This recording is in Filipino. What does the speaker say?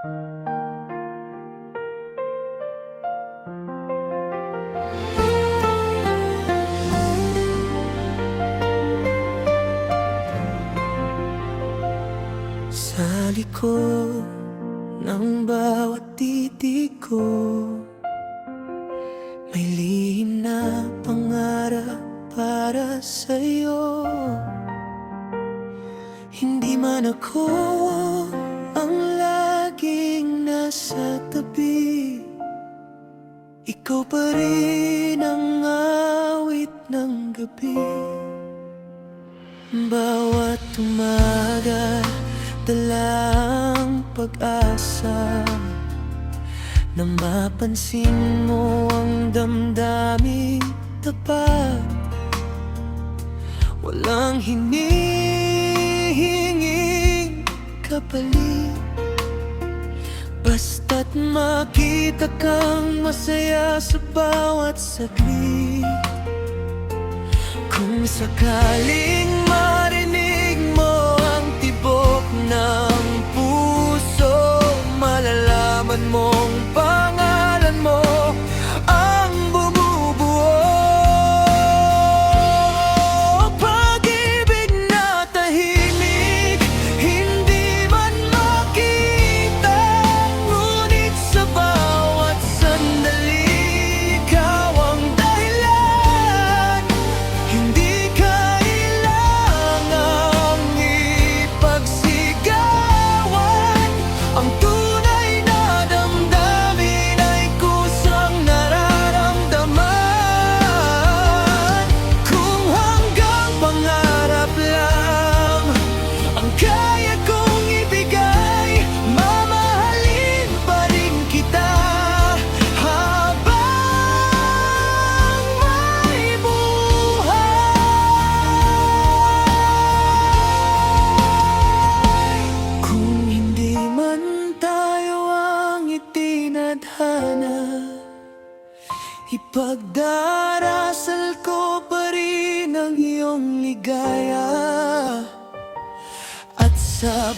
Sa likod ng bawat titig ko, may lihim na pangarap para sa'yo. Hindi man ako ang laging nasa tabi, ikaw pa rin ang awit ng gabi. Bawat umaga dalang pag-asa na mapansin mo ang damdaming tapat. Walang hinihinging kapalit, basta't makita kang masaya sa bawat saglit. Kung sakaling marinig mo ang tibok ng puso, malalaman mong pangalan mo ang bumubuo. Pag-ibig na tahimik, hindi man makita, ngunit sa bawat sandali ikaw ang dahilan. Hindi kailangang ipagsigawan, ang tunay na damdamin ay kusang nararamdaman. Kung hanggang pangarap lang ang kaya kong ibigay, mamahalin pa rin kita habang may buhay. Kung hindi man tayo ang itinadhana, ipagdarasal ko pa rin ang iyong ligaya. At sa